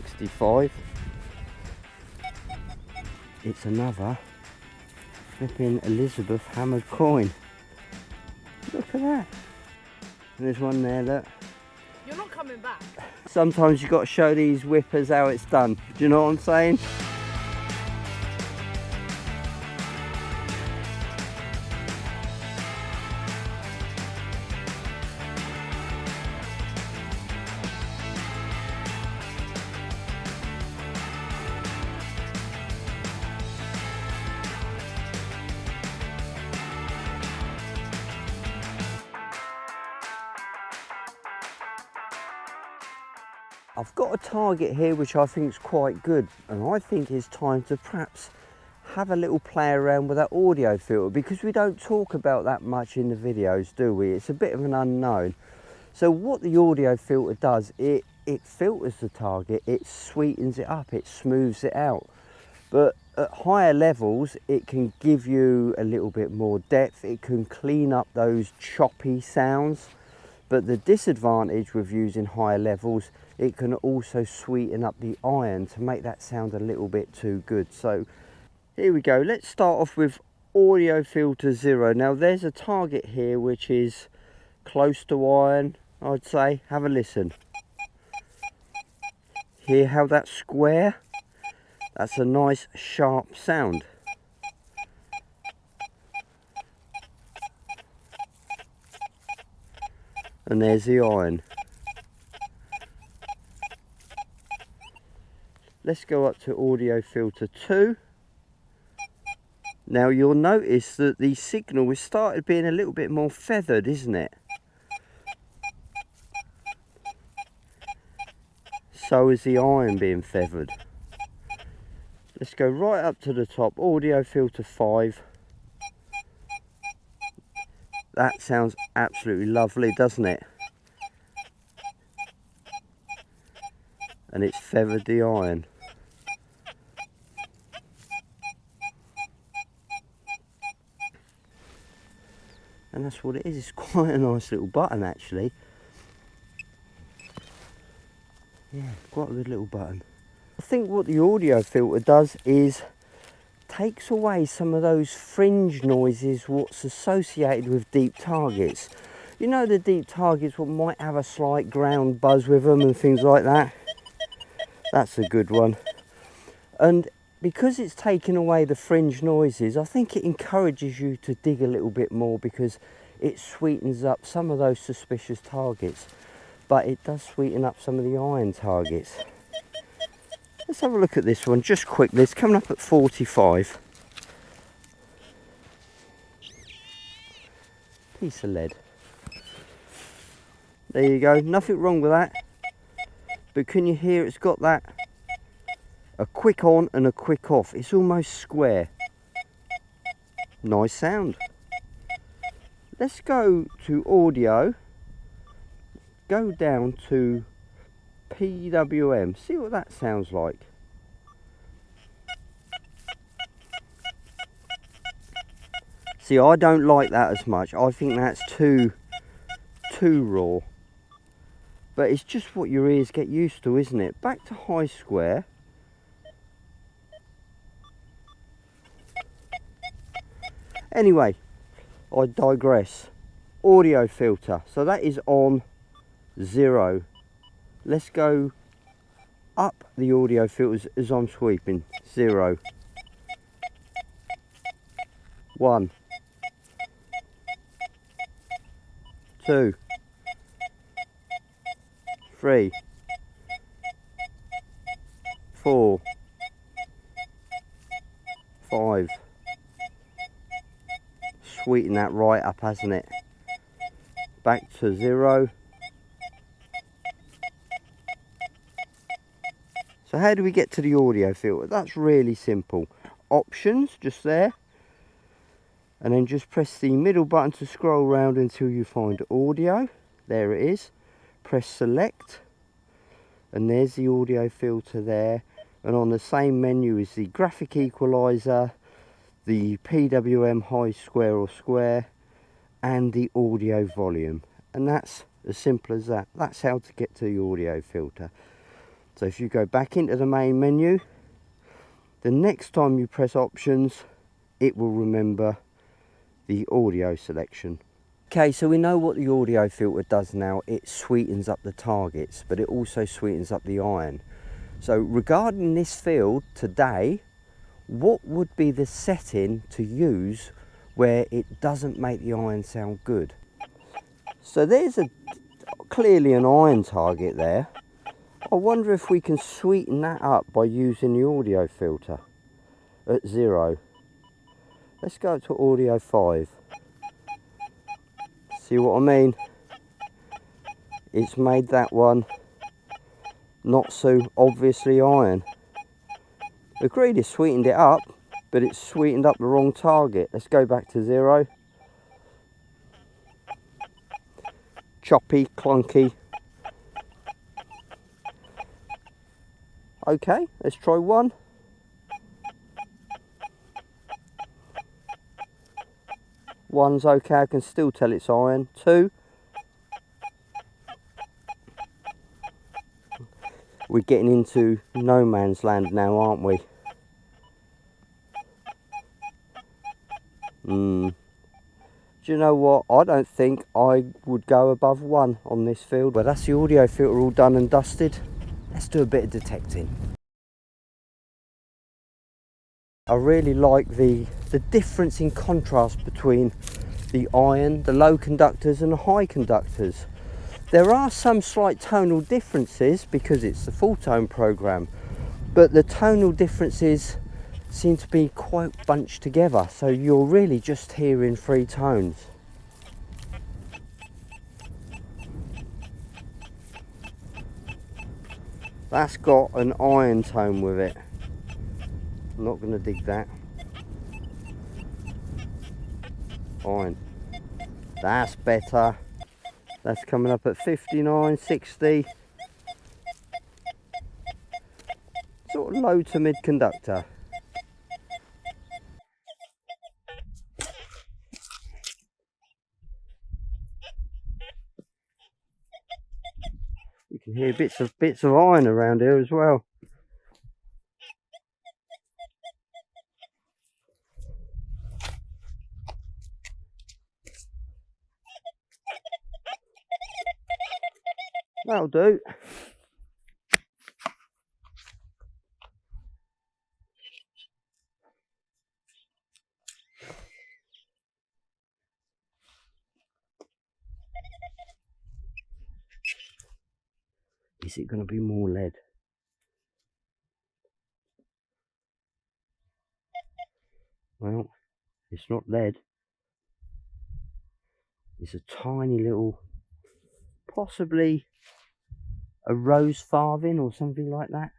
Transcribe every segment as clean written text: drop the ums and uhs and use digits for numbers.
65. It's another flipping Elizabeth hammered coin. Look at that. And there's one there, look. You're not coming back. Sometimes you've got to show these whippers how it's done. Do you know what I'm saying? I've got a target here which I think is quite good, and I think it's time to perhaps have a little play around with that audio filter, because we don't talk about that much in the videos, do we? It's a bit of an unknown. So what the audio filter does, it filters the target, it sweetens it up, it smooths it out. But at higher levels, it can give you a little bit more depth, it can clean up those choppy sounds. But the disadvantage with using higher levels, it can also sweeten up the iron to make that sound a little bit too good. So here we go. Let's start off with audio filter 0. Now there's a target here which is close to iron, I'd say. Have a listen. Hear how that's square? That's a nice sharp sound. And there's the iron. Let's go up to audio filter 2. Now you'll notice that the signal has started being a little bit more feathered, isn't it? So is the iron being feathered. Let's go right up to the top, audio filter 5. That sounds absolutely lovely, doesn't it? And it's feathered the iron. And that's what it is. It's quite a nice little button, actually. Yeah, quite a good little button. I think what the audio filter does is takes away some of those fringe noises what's associated with deep targets. You know, the deep targets what might have a slight ground buzz with them and things like that. That's a good one. And because it's taking away the fringe noises, I think it encourages you to dig a little bit more, because it sweetens up some of those suspicious targets, but it does sweeten up some of the iron targets. Let's have a look at this one just quickly. It's coming up at 45. Piece of lead. There you go, nothing wrong with that. But can you hear it's got that? A quick on and a quick off. It's almost square. Nice sound. Let's go to audio. Go down to PWM. See what that sounds like. See, I don't like that as much. I think that's too raw. But it's just what your ears get used to, isn't it? Back to high square. Anyway, I digress. Audio filter. So that is on 0. Let's go up the audio filters as I'm sweeping. 0. 1. 2. 3. 4. 5. Sweeten that right up, hasn't it? Back to 0. So how do we get to the audio filter? That's really simple. Options, just there. And then just press the middle button to scroll around until you find audio. There it is. Press select. And there's the audio filter there. And on the same menu is the graphic equalizer, the PWM high square or square, and the audio volume. And that's as simple as that. That's how to get to the audio filter. So if you go back into the main menu, the next time you press options, it will remember the audio selection. Okay, so we know what the audio filter does now. It sweetens up the targets, but it also sweetens up the iron. So regarding this field today, what would be the setting to use where it doesn't make the iron sound good? So there's clearly an iron target there. I wonder if we can sweeten that up by using the audio filter at 0. Let's go up to audio 5. See what I mean? It's made that one not so obviously iron. Agreed, it's sweetened it up, but it's sweetened up the wrong target. Let's go back to 0. Choppy, clunky. Okay, let's try 1. One's okay, I can still tell it's iron. 2. We're getting into no man's land now, aren't we? Do you know what? I don't think I would go above 1 on this field. Well, that's the audio filter all done and dusted. Let's do a bit of detecting. I really like the difference in contrast between the iron, the low conductors and the high conductors. There are some slight tonal differences because it's the full tone program, but the tonal differences seem to be quite bunched together, so you're really just hearing 3 tones. That's got an iron tone with it. I'm not going to dig that. Iron. That's better. That's coming up at 59, 60. Sort of low to mid conductor. You can hear bits of iron around here as well. That'll do. Is it going to be more lead? Well, it's not lead. It's a tiny little, possibly a rose farthing or something like that.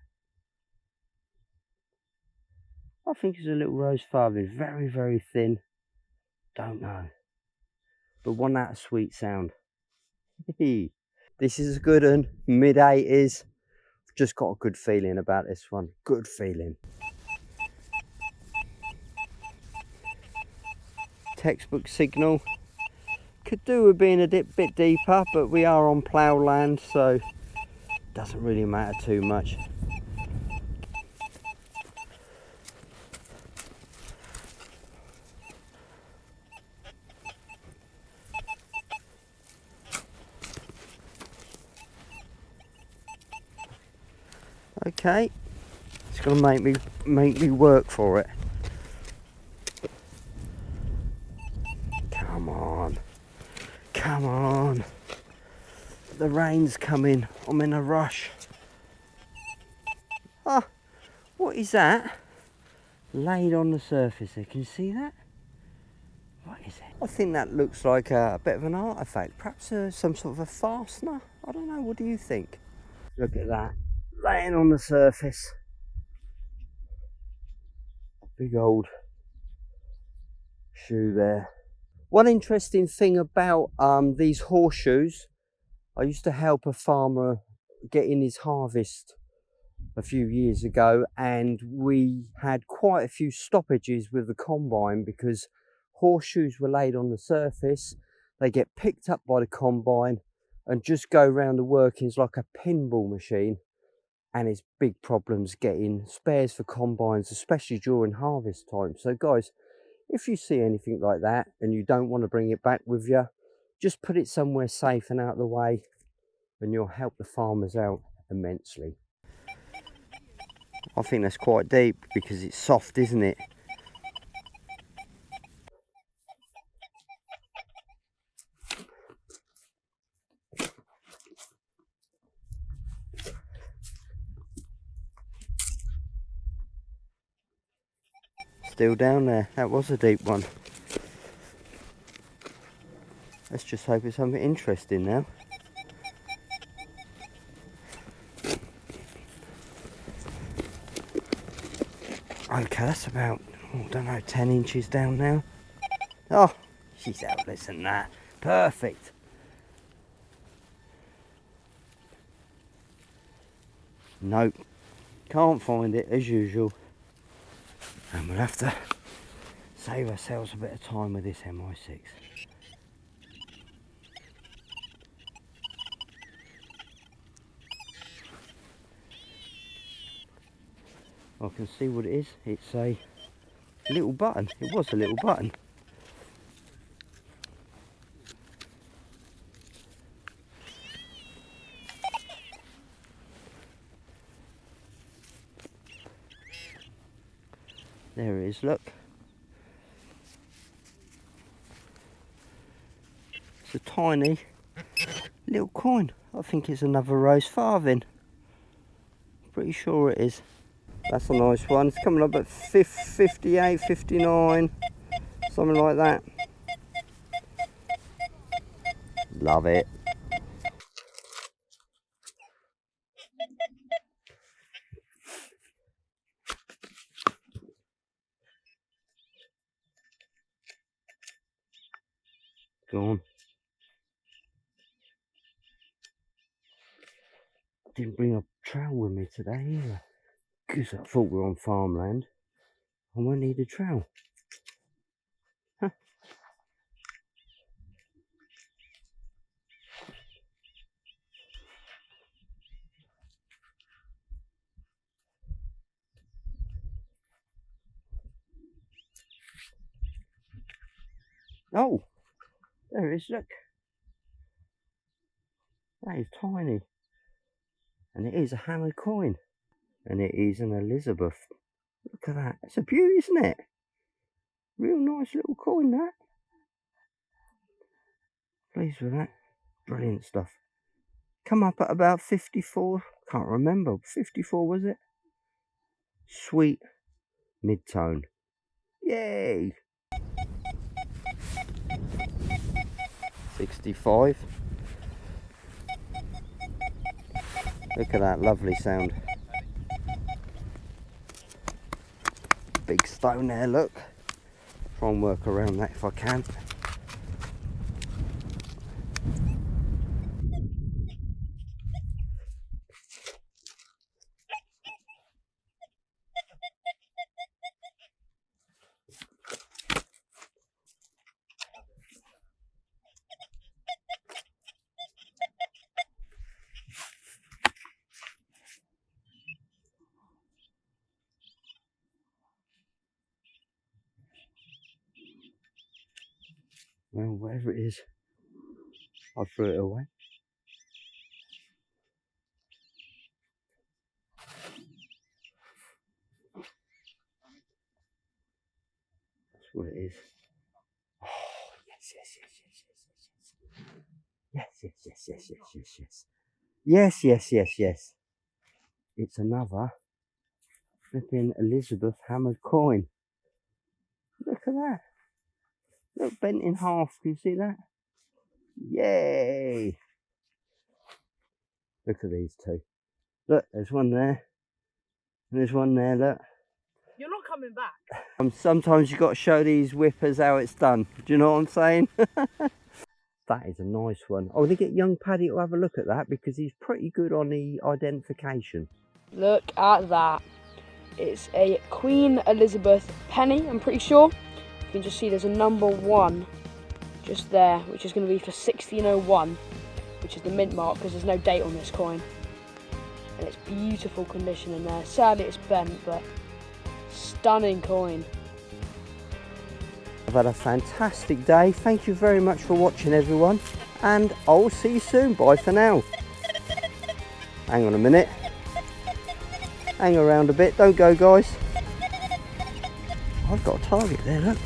I think it's a little rose farthing, very, very thin. Don't know. But one out of sweet sound. This is a good one, mid-80s. Just got a good feeling about this one. Good feeling. Textbook signal. Could do with being a bit deeper, but we are on plough land, so doesn't really matter too much. Okay, it's gonna make me work for it. Come on, come on. The rain's coming. I'm in a rush. Ah, what is that? Laid on the surface there. Can you see that? What is it? I think that looks like a bit of an artifact. Perhaps some sort of a fastener. I don't know. What do you think? Look at that. Laying on the surface. Big old shoe there. One interesting thing about these horseshoes, I used to help a farmer get in his harvest a few years ago, and we had quite a few stoppages with the combine because horseshoes were laid on the surface. They get picked up by the combine and just go around the workings like a pinball machine, and it's big problems getting spares for combines, especially during harvest time. So guys, if you see anything like that and you don't want to bring it back with you, just put it somewhere safe and out of the way, and you'll help the farmers out immensely. I think that's quite deep because it's soft, isn't it? Still down there. That was a deep one. Let's just hope it's something interesting now. Okay, that's about, I don't know, 10 inches down now. Oh, she's out less than that. Perfect. Nope, can't find it as usual. And we'll have to save ourselves a bit of time with this MI6. I can see what it is. It's a little button. It was a little button. There it is, look. It's a tiny little coin. I think it's another rose farthing. Pretty sure it is. That's a nice one. It's coming up at 58, 59, something like that. Love it. Go on. Didn't bring a trowel with me today either, because I thought we were on farmland. I won't need a trowel. Huh. Oh, there it is, look. That is tiny. And it is a hammered coin. And it is an Elizabeth. Look at that. It's a beauty, isn't it? Real nice little coin, that. Pleased with that. Brilliant stuff. Come up at about 54. Can't remember. 54 was it? Sweet mid-tone. Yay! 65. Look at that lovely sound. Big stone there, look. Try and work around that if I can. Well, whatever it is, I threw it away. That's what it is. Oh, yes, yes, yes, yes, yes, yes, yes, yes, yes, yes, yes, yes, yes, yes, yes, yes. It's another flipping Elizabeth hammered coin. Look at that. Look, bent in half. Can you see that? Yay! Look at these two. Look, there's one there. And there's one there, look. You're not coming back. Sometimes you've got to show these whippers how it's done. Do you know what I'm saying? That is a nice one. I want to get young Paddy to have a look at that because he's pretty good on the identification. Look at that. It's a Queen Elizabeth penny, I'm pretty sure. You can just see there's a number 1 just there, which is going to be for 1601, which is the mint mark because there's no date on this coin. and it's beautiful condition in there. Sadly it's bent, but stunning coin. I've had a fantastic day. Thank you very much for watching, everyone, and I'll see you soon. Bye for now. Hang on a minute. Hang around a bit. Don't go, guys. I've got a target there, look.